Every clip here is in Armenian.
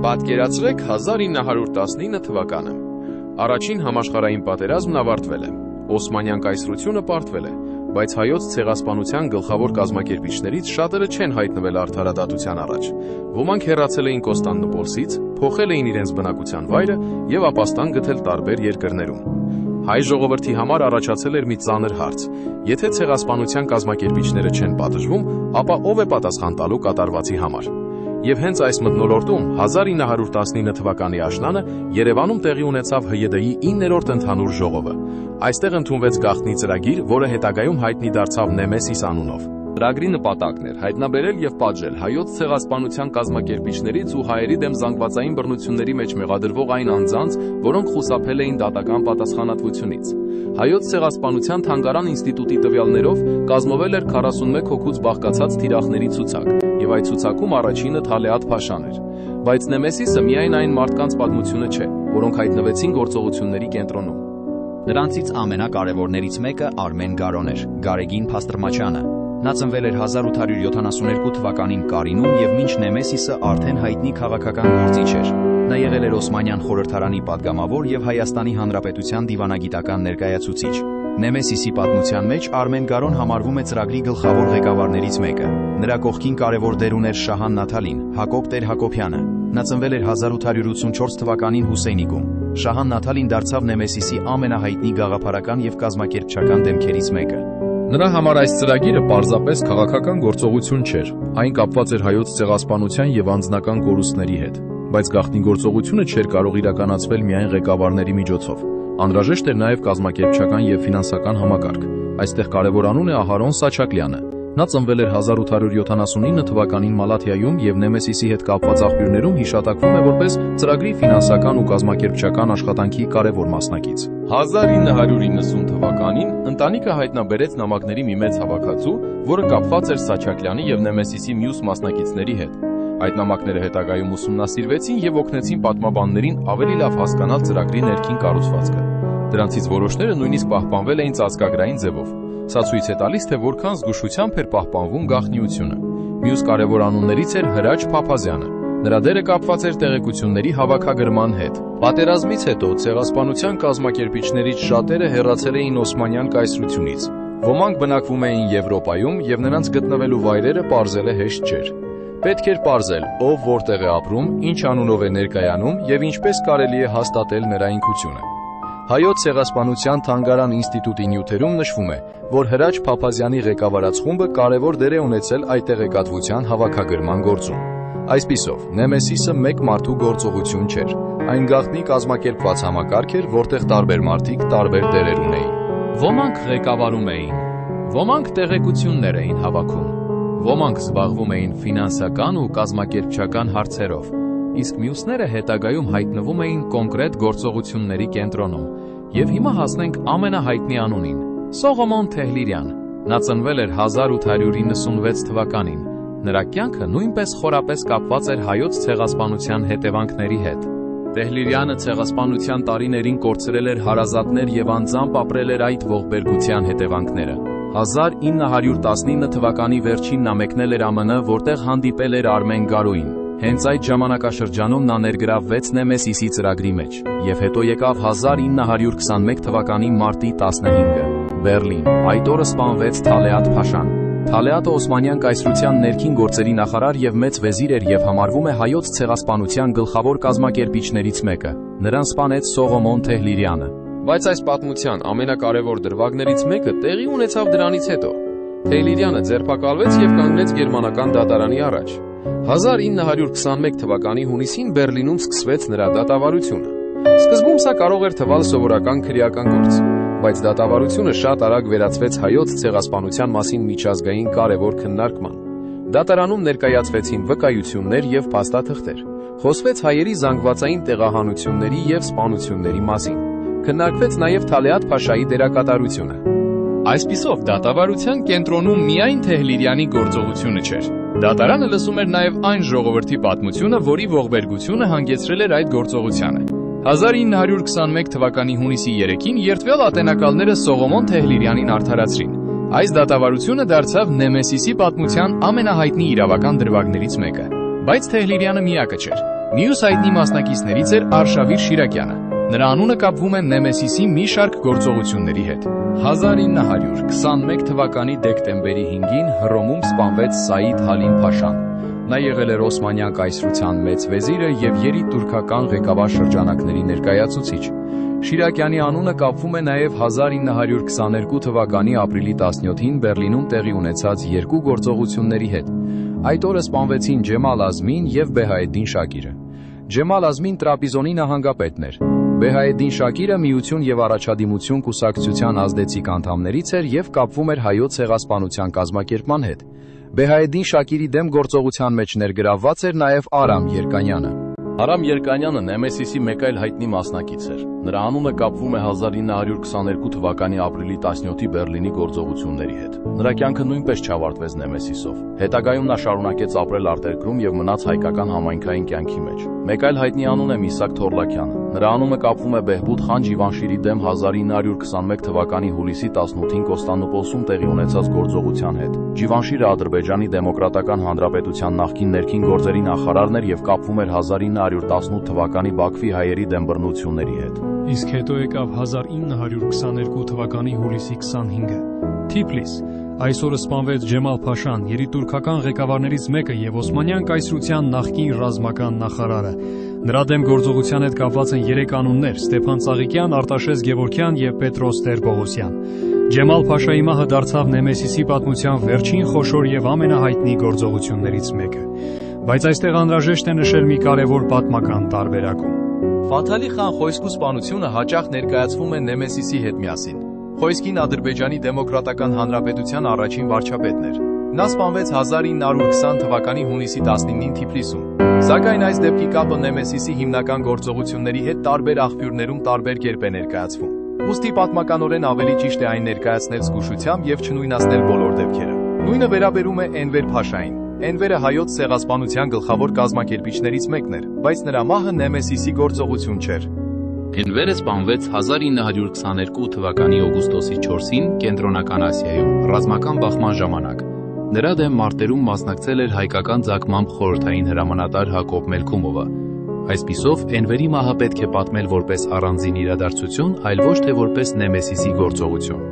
Պատկերացրեք 1919 թվականը։ Առաջին համաշխարհային պատերազմն ավարտվել է։ Օսմանյան կայսրությունը պարտվել է, բայց հայոց ցեղասպանության գլխավոր կազմակերպիչներից շատերը չեն հայտնվել արդարադատության առաջ։ Ոմանք հեռացել էին Կոստանդնուպոլսից, փոխել էին իրենց բնակության վայրը եւ ապաստան գտել տարբեր երկրներում։ Հայ ժողովրդի համար առաջացել էր մի ծանր հարց. եթե ցեղասպանության կազմակերպիչները չեն պատժվում, ապա ով է պատասխան տալու կատարվածի համար։ Եվ հենց այս մթնոլորտում 1919 թվականի աշնանը Երևանում տեղի ունեցավ ՀՅԴ-ի 9-րդ ընդհանուր ժողովը։ Այստեղ ընդունվեց գաղտնի ծրագիր, որը հետագայում հայտնի դարձավ Նեմեսիս անունով։ Ծրագրի նպատակն էր հայտնաբերել եւ պատժել հայոց ցեղասպանության կազմակերպիչներից ու հայերի դեմ զանգվածային բռնությունների մեջ մեղադրվող այն անձանց, որոնք խուսափել էին դատական պատասխանատվությունից։ Հայոց ցեղասպանության թանգարան ինստիտուտի տվյալներով կազմվել էր 41 հոգուց բաղկացած թիրախների ցուցակ, եւ այդ ցուցակում առաջինը Թալեատ Փաշան էր։ Բայց Նեմեսիսը միայն այն մարդկանց պատմությունը չէ, որոնք հայտնվեցին գործողությունների կենտրոնում։ Նրանցից ամենակարևորներից մեկը Արմեն Գարոն էր, Գարեգին Փաստրմաչյանը։ Նա ծնվել էր 1872 թվականին Կարինում եւ մինչ Նեմեսիսը արդեն հայտնի քաղաքական գործիչ էր։ Նա եղել էր Օսմանյան խորհրդարանի падգամավոր եւ Հայաստանի Հանրապետության դիվանագիտական ներկայացուցիչ։ Նեմեսիսի պատմության մեջ Արմեն Գարոն համարվում է ծրագրի գլխավոր ղեկավարներից մեկը։ Նրա կողքին կարևոր դեր ուներ Շահան Նաթալին, Հակոբ Տեր-Հակոբյանը։ Նա ծնվել էր 1884 թվականին Հուսեյնիկում։ Շահան Նաթալին դարձավ Նեմեսիսի ամենահայտնի գաղափարական եւ կազմակերպչական դեմքերից մեկը։ Նրա համար այս ծրագիրը պարզապես քաղաքական գործողություն չէր, այն կապված էր հայոց ցեղասպանության եւ անձնական կորուստների հետ, բայց գաղտնի գործողությունը չէր կարող իրականացվել միայն ղեկավարների միջոցով։ Անհրաժեշտ էր նաև կազմակերպչական եւ ֆինանսական համակարգ։ Այստեղ կարևոր անուն է Ահարոն Սաչակլյանը։ Նա ծնվել էր 1879 թվականին Մալաթիայում եւ Նեմեսիսի հետ կապված աղբյուրներում հիշատակվում է որպես ծրագրի ֆինանսական ու կազմակերպչական աշխատանքի կարևոր մասնակից։ 1990 թվականին ընտանիքը հայտնաբերեց նամակների մի մեծ հավաքածու, որը կապված էր Սաչակլյանի եւ Նեմեսիսի մյուս մասնակիցների հետ։ Այդ նամակները հետագայում ուսումնասիրվեցին եւ օգնեցին պատմաբաններին ավելի լավ հասկանալ ծրագրի ներքին կառուցվածքը։ Դրանցից որոշները նույնիսկ պահպանվել էին ծածկագրային ձևով։ Սա ցույց է տալիս, թե որքան զգուշությամբ էր պահպանվում գաղտնիությունը։ Մյուս կարևոր անուններից էր Հրաչ Փափազյանը։ Նրա դերը կապված էր տեղեկությունների հավաքագրման հետ։ Պատերազմից հետո ցեղասպանության կազմակերպիչներից շատերը հեռացել էին Օսմանյան կայսրությունից։ Ոմանք բնակվում էին Եվրոպայում եւ նրանց գտնվելու վայրերը պարզելը հեշտ չէր։ Պետք էր պարզել, ով որտեղ է ապրում, ինչ անունով է ներկայանում եւ ինչպես կարելի է հաստատել նրա ինքությունը։ Հայոց ցեղասպանության թանգարան ինստիտուտի նյութերում նշվում է, որ Հրաչ Փափազյանի ղեկավարած խումբը կարևոր դեր է ունեցել այդ տեղեկատվության հավաքագրման գործում։ Այսպիսով, Նեմեսիսը մեկ մարդու գործողություն չէր, այն գաղտնի կազմակերպված համակարգ էր, որտեղ տարբեր մարդիկ տարբեր դերեր ունեին։ Ոմանք ղեկավարում էին, ոմանք տեղեկություններ էին հավաքում, ոմանք զբաղվում էին ֆինանսական ու կազմակերպչական հարցերով, իսկ մյուսները հետագայում հայտնվում էին կոնկրետ գործողությունների կենտրոնում։ Եվ հիմա հասնենք ամենահայտնի անունին՝ Սողոմոն Թեհլիրյան։ Նա ծնվել էր 1896 թվականին։ Նրա կյանքը նույնպես խորապես կապված էր հայոց ցեղասպանության հետևանքների հետ։ Տեհլիրյանը ցեղասպանության տարիներին կորցրել էր հարազատներ եւ անձամբ ապրել էր այդ ողբերգության հետևանքները։ 1919 թվականի վերջին նա մեկնել էր ԱՄՆ, որտեղ հանդիպել էր Արմեն Գարոին։ Հենց այդ ժամանակաշրջանում նա ներգրավվեց Նեմեսիսի ծրագրի մեջ, եւ հետո եկավ 1921 թվականի մարտի 15-ը, Բերլին։ Այդ օրը սպանվեց Թալեատ Փաշան։ Թալեատը Օսմանյան կայսրության ներքին գործերի նախարար եւ մեծ վեզիր էր եւ համարվում է հայոց ցեղասպանության գլխավոր կազմակերպիչներից մեկը։ Նրան սպանեց Սողոմոն Թեհլիրյանը։ Բայց այս պատմության ամենակարևոր դրվագներից մեկը տեղի ունեցավ դրանից հետո։ Թեհլիրյանը ձերբակալվեց եւ կանգնեց գերմանական դատարանի առաջ։ 1921 թվականի հունիսին Բերլինում սկսվեց նրա դատավարությունը։ Սկզբում սա կարող էր թվալ սովորական քրեական գործ, բայց դատավարությունը շատ արագ վերածվեց հայոց ցեղասպանության մասին միջազգային կարևոր քննարկման։ Դատարանում ներկայացվեցին վկայություններ եւ փաստաթղթեր։ Խոսվեց հայերի զանգվածային տեղահանությունների եւ սպանությունների մասին։ Քննարկվեց նաեւ Թալեատ Փաշայի դերակատարությունը։ Այսպիսով դատավարության կենտրոնում միայն Թեհլիրյանի գործողությունը չէր։ Դատարանը լսում էր նաև այն ժողովրդի պատմությունը, որի ողբերգությունը հանգեցրել էր այդ գործողությանը։ 1921 թվականի հունիսի 3-ին երդվյալ ատենակալները Սողոմոն Թեհլիրյանին արդարացրին։ Այս դատավարությունը դարձավ Նեմեսիսի պատմության ամենահայտնի իրավական դրվագներից մեկը։ Բայց Թեհլիրյանը միակը չէր։ Մյուս հայտնի մասնակիցներից էր Արշավիր Շիրակյանը։ Նրա անունը կապվում է Նեմեսիսի մի շարք գործողությունների հետ։ 1921 թվականի դեկտեմբերի 5-ին Հռոմում սպանվեց Սաիդ Հալիմ Փաշան։ Նա եղել էր Օսմանյան կայսրության մեծ վեզիրը եւ երիտուրքական ղեկավար շրջանակների ներկայացուցիչ։ Շիրակյանի անունը կապվում է նաև 1922 թվականի ապրիլի 17-ին Բերլինում տեղի ունեցած երկու գործողությունների հետ։ Այդ օրը սպանվեցին Ջեմալ Ազմին եւ Բեհայեդդին Շակիրը։ Ջեմալ Ազմին Տրապիզոնի նահանգապետն էր։ Բեհայեդդին Շակիրը Միություն եւ Առաջադիմություն կուսակցության ազդեցիկ անդամներից էր եւ կապվում էր հայոց ցեղասպանության կազմակերպման հետ։ Բեհայեդդին Շակիրի դեմ գործողության մեջ ներգրավված էր նաև Արամ Երկանյանը։ Արամ Երկանյանը Նեմեսիսի մեկ այլ հայտնի մասնակից էր։ Նրա անունը կապվում է 1922 թվականի ապրիլի 17-ի Բերլինի գործողությունների հետ։ Նրա կյանքը նույնպես չավարտվեց Նեմեսիսով։ Հետագայում նա շարունակեց ապրել արտերկրում եւ մնաց հայկական համայնքային կյանքի մեջ։ Մեկ այլ հայտնի անուն է Միսակ Թորլակյանը։ Նրա անունը կապվում է Բեհբուդ խան Ջիվանշիրի դեմ 1921 թվականի հուլիսի 18-ին Կոստանդնուպոլսում տեղի ունեցած գործողության հետ։ Ջիվանշիրը Ադրբեջանի Դեմոկրատական Հանրապետության նախկին ներքին գործերի նախարարն էր եւ կապվում էր 1918 թվականի Բաքվի հայերի դեմ բռնությունների հետ։ Իսկ հետո եկավ 1922 թվականի հուլիսի 25-ը։ Թիֆլիս։ Այսօրը սպանվեց Ջեմալ Փաշան, երիտուրքական ղեկավարներից մեկը եւ Օսմանյան կայսրության նախկին ռազմական նախարարը։ Նրա դեմ գործողության հետ կապված են 3 անուններ՝ Ստեփան Ծաղիկյան, Արտաշես Գևորգյան եւ Պետրոս Տեր-Պողոսյան։ Ջեմալ Փաշայի մահը դարձավ Նեմեսիսի պատմության վերջին խոշոր եւ ամենահայտնի գործողություններից մեկը։ Բայց այստեղ անհրաժեշտ է նշել մի կարևոր պատմական տարբերակում։ Ֆաթալի խան Խոյսկու սպանությունը հաճախ ներկայացվում է Նեմեսիսի հետ միասին։ Խոյսկին Ադրբեջանի Դեմոկրատական Հանրապետության առաջին վարչապետն էր։ Նա սպանվեց 1920 թվականի հունիսի 19-ին Թիֆլիսում։ Սակայն այս դեպքի կապը Նեմեսիսի հիմնական գործողությունների հետ տարբեր աղբյուրներում տարբեր կերպ է ներկայացվում։ Ուստի պատմականորեն ավելի ճիշտ է այն ներկայացնել զգուշությամբ եւ չնույնացնել բոլոր դեպքերը։ Նույնը վերաբերում է Էնվեր Փաշային։ Էնվերը հայոց ցեղասպանության գլխավոր կազմակերպիչներից մեկն էր, բայց նրա մահը Նեմեսիսի գործողություն չէր։ Էնվերը սպանվեց 1922 թվականի օգոստոսի 4-ին Կենտրոնական Ասիայում ռազմական բախման ժամանակ։ Նրա դեմ մարտերում մասնակցել էր հայկական ցակմամբ խորհրդային հրամանատար Հակոբ Մելքումովը։ Այսպիսով Էնվերի մահը պետք է պատմել որպես առանձին իրադարձություն, այլ ոչ թե որպես Նեմեսիսի գործողություն։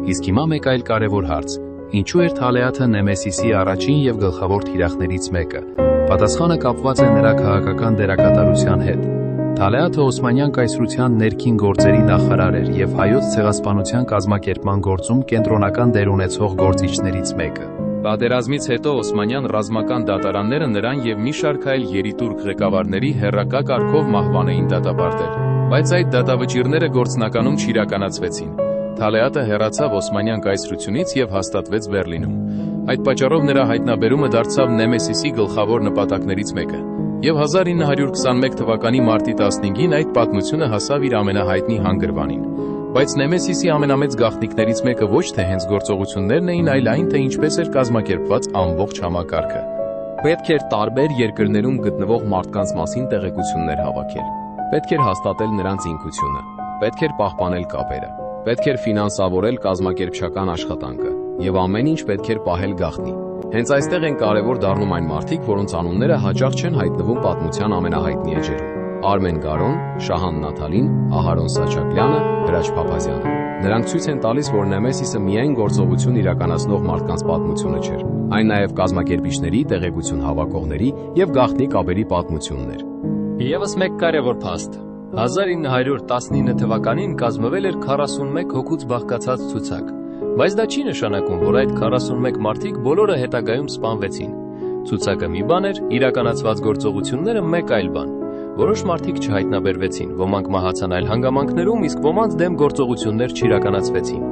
Իսկ հիմա մեկ այլ կարևոր հարց. ինչու էր Թալեաթը Նեմեսիսի առաջին եւ գլխավոր թիրախներից մեկը։ Պատասխանը կապված է նրա քաղաքական դերակատարության հետ։ Թալեաթը Օսմանյան կայսրության ներքին գործերի նախարար էր եւ հայոց ցեղասպանության կազմակերպման գործում կենտրոնական դեր ունեցող գործիչներից մեկը։ Պատերազմից հետո Օսմանյան ռազմական դատարանները նրան եւ մի շարք այլ երիտուրք ղեկավարների հերրակա կարգով մահվան էին դատապարտել, բայց այդ դատավճիռները գործնականում չիրականացվեցին։ Թալեաթը հեռացավ Օսմանյան կայսրությունից եւ հաստատվեց Բերլինում։ Այդ պատճառով նրա հայտնաբերումը դարձավ Նեմեսիսի գլխավոր նպատակներից մեկը։ Եվ 1921 թվականի մարտի 15-ին այդ պատմությունը հասավ իր ամենահայտնի հանգրվանին։ Բայց Նեմեսիսի ամենամեծ գաղտնիքներից մեկը ոչ թե հենց գործողություններն էին, այլ այն, թե ինչպես էր կազմակերպված ամբողջ համակարգը։ Պետք էր տարբեր երկրներում գտնվող մարդկանց մասին տեղեկություններ հավաքել։ Պետք էր հաստատել նրանց ինքությունը։ Պետք էր պահպանել կապերը։ Պետք էր ֆինանսավորել կազմակերպչական աշխատանքը, եւ ամեն ինչ պետք էր պահել գաղտնի։ Հենց այստեղ են կարևոր դառնում այն մարդիկ, որոնց անունները հաճախ չեն հայտնվում պատմության ամենահայտնի էջերում։ Արմեն Գարոն, Շահան Նաթալին, Ահարոն Սաչակլյանը, Հրաչ Փափազյանը։ Նրանք ցույց են տալիս, որ Նեմեսիսը միայն գործողություն իրականացնող մարդկանց պատմությունը չէր, այն նաև կազմակերպիչների, տեղեկություն հավաքողների եւ գաղտնի կապերի պատմությունն էր։ Եվս մեկ կարևոր փաստ։ 1919 թվականին կազմվել էր 41 հոգուց բաղկացած ցուցակ, բայց դա չի նշանակում, որ այդ 41 մարդիկ բոլորը հետագայում սպանվեցին։ Ցուցակը մի բան էր, իրականացված գործողությունները մեկ այլ բան։ Որոշ մարդիկ չհայտնաբերվեցին, ոմանք մահացան այլ հանգամանքներում, իսկ ոմանց դեմ գործողություններ չիրականացվեցին։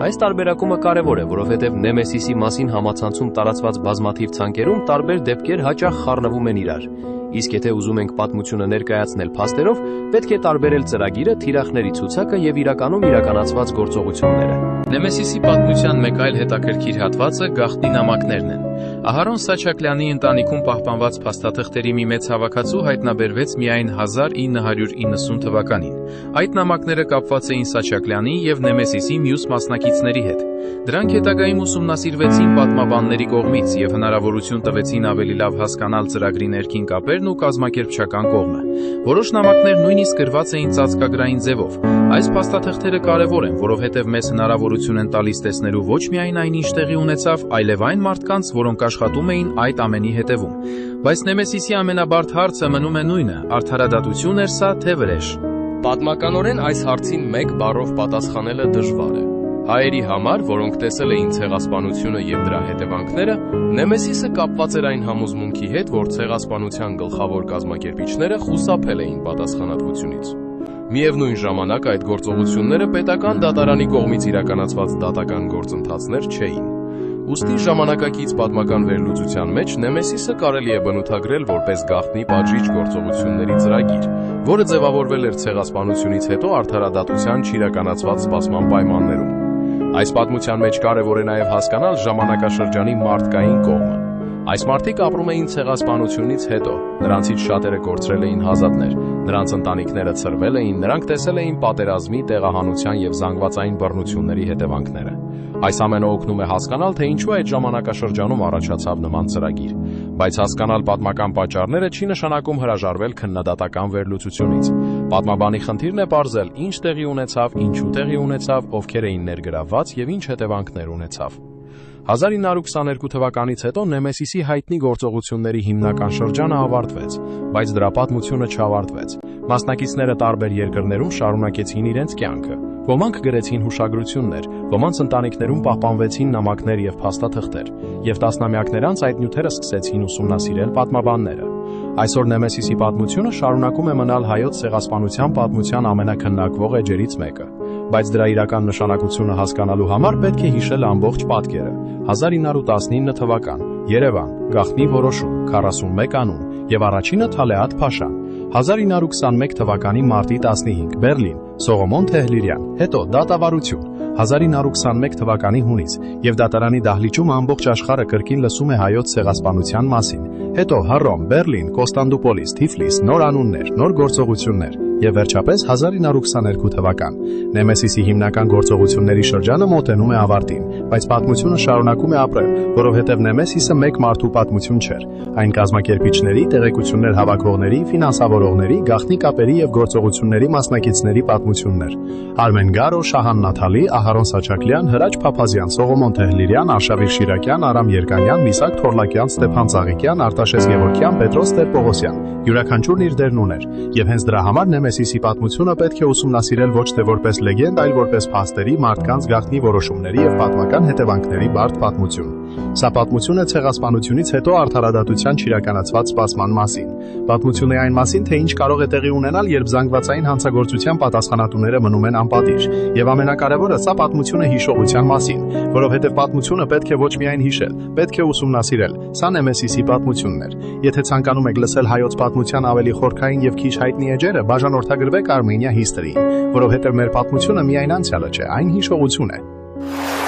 Այս տարբերակումը կարևոր է, որովհետև Նեմեսիսի մասին համացանցում տարածված բազմաթիվ ցանկերում տարբեր դեպքեր հաճախ խառնվում են իրար։ Իսկ եթե ուզում ենք պատմությունը ներկայացնել փաստերով, պետք է տարբերել ծրագիրը, թիրախների ցուցակը եւ իրականում իրականացված գործողությունները։ Նեմեսիսի պատմության մեկ այլ հետաքրքիր հատվածը գաղտնի նամակներն են։ Ահարոն Սաչակլյանի ընտանիքում պահպանված փաստաթղթերի մի մեծ հավաքածու հայտնաբերվեց միայն 1990 թվականին։ Այդ նամակները կապված էին Սաչակլյանի եւ Նեմեսիսի մյուս մասնակիցների հետ։ Դրանք հետագայում ուսումնասիրվեցին պատմաբանների կողմից եւ հնարավորություն տվեցին ավելի լավ հասկանալ ծրագրի ներքին կապերն ու կազմակերպչական կողմը։ Որոշ նամակներ նույնիսկ գրված էին ծածկագրային ձևով։ Այս փաստաթղթերը կարևոր են, որովհետեւ մեզ հնարավորություն են տալիս տեսնելու ոչ միայն այն, ինչ տեղի ունեցավ, այլև այն մարդկանց, որոնք աշխատում էին այդ ամենի հետևում։ Բայց Նեմեսիսի ամենաբարդ հարցը մնում է նույնը՝ արդարադատություն էր սա, թե վրեժ։ Պատմականորեն այս հարցին մեկ բառով պատասխանելը դժվար է։ Հայերի համար, որոնք տեսել էին ցեղասպանությունը եւ դրա հետևանքները, Նեմեսիսը կապված էր այն համոզմունքի հետ, որ ցեղասպանության գլխավոր կազմակերպիչները խուսափել էին պատասխանատվությունից։ Միևնույն ժամանակ այդ գործողությունները պետական դատարանի կողմից իրականացված դատական գործընթացներ չէին։ Ուստի ժամանակակից պատմական վերլուծության մեջ Նեմեսիսը կարելի է բնութագրել որպես գաղտնի պատժիչ գործողությունների ծրագիր, որը ձևավորվել էր ցեղասպանությունից հետո արդարադատության չիրականացված սպասման պայմաններում։ Այս պատմության մեջ կարևոր է նաև հասկանալ ժամանակաշրջանի մարդկային կողմը։ Այս մարդիկ ապրում էին ցեղասպանությունից հետո, նրանցից շատերը կորցրել էին հազատներ, նրանց ընտանիքները ցրվել էին, նրանք տեսել էին պատերազմի, տեղահանության եւ զանգվածային բռնությունների հետևանքները։ Այս ամենը օգնում է հասկանալ, թե ինչու այդ ժամանակաշրջանում առաջացավ նման ծրագիր, բայց հասկանալ պատմական պատճառները չի նշանակում հրաժարվել քննադատական վերլուծությունից։ Պատմաբանի խնդիրն է պարզել, ինչ տեղի ունեցավ, ինչու տեղի ունեցավ, ովքեր էին ներգրավված եւ ինչ հետևանքներ ունեցավ։ 1922 թվականից հետո Նեմեսիսի հայտնի գործողությունների հիմնական շրջանը ավարտվեց, բայց դրա պատմությունը չավարտվեց։ Մասնակիցները տարբեր երկրներում շարունակեցին իրենց կյանքը։ Ոմանք գրեցին հուշագրություններ, ոմանց ընտանիքներում պահպանվեցին նամակներ եւ փաստաթղթեր, եւ տասնամյակներ անց այդ նյութերը սկսեցին ուսումնասիրել պատմաբանները։ Այսօր Նեմեսիսի պատմությունը շարունակում է մնալ հայոց ցեղասպանության պատմության ամենաքննարկվող էջերից մեկը, բայց դրա իրական նշանակությունը հասկանալու համար պետք է հիշել ամբողջ պատկերը։ 1919 թվական, Երևան, գաղտնի որոշում, 41 անուն եւ առաջինը Թալեատ Փաշան։ 1921 թվականի մարտի 15, Բերլին, Սողոմոն Թեհլիրյան, հետո դատավարություն, 1921 թվականի հունիս, եւ դատարանի դահլիճում ամբողջ աշխարհը կրկին լսում է հայոց ցեղասպանության մասին, հետո Հռոմ, Բերլին, Կոստանդնուպոլիս, Թիֆլիս, նոր անուններ, նոր գործողություններ, եւ վերջապես 1922 թվական։ Նեմեսիսի հիմնական գործողությունների շրջանը մոտենում է ավարտին, բայց պատմությունը շարունակում է ապրել, որովհետեւ Նեմեսիսը մեկ մարդու պատմություն չէր, այն կազմակերպիչների, տեղեկություններ հավաքողների, ֆինանսավորողների, գաղտնի կապերի եւ գործողությունների մասնակիցների պատմությունն էր։ Արմեն Գարո, Շահան Նաթալի, Ահարոն Սաչակլյան, Հրաչ Փափազյան, Սողոմոն Թեհլիրյան, Արշավիր Շիրակյան, Արամ Երկանյան, Միսակ Թորլակյան, Ստեփան Ծաղիկյան, Արտաշես Գևորգյան, Պետրոս Տեր-Պողոսյան։ Յուրաքանչյուրն իր դերն ուներ, եւ հենց դրա համար Նեմեսիսի պատմությունը պետք է ուսումնասիրել ոչ թե որպես լեգենդ, այլ որպես փաստերի, մարդկանց գաղտնի որոշումների եւ պատմական հետևանքների բարդ պատմություն։ Սա պատմություն է ցեղասպանությունից հետո արդարադատության չիրականացված սպասման մասին։ Պատմություն է այն մասին, թե ինչ կարող է տեղի ունենալ, երբ զանգվածային հանցագործության պատասխանատուները մնում են անպատիժ։ Եվ ամենակարևորը, սա պատմություն է հիշողության մասին, որովհետև պատմությունը պետք է ոչ միայն հիշել, պետք է ուսումնասիրել։ Սա Նեմեսիսի պատմությունն էր։ Եթե ցանկանում եք լսել հայոց պատմության ավելի խորքային եւ քիչ հայտնի էջերը, բաժանորդագրվեք Armenia History-ին, որովհետև մեր պատմությունը միայն անցյալը չէ, այն հիշողություն է։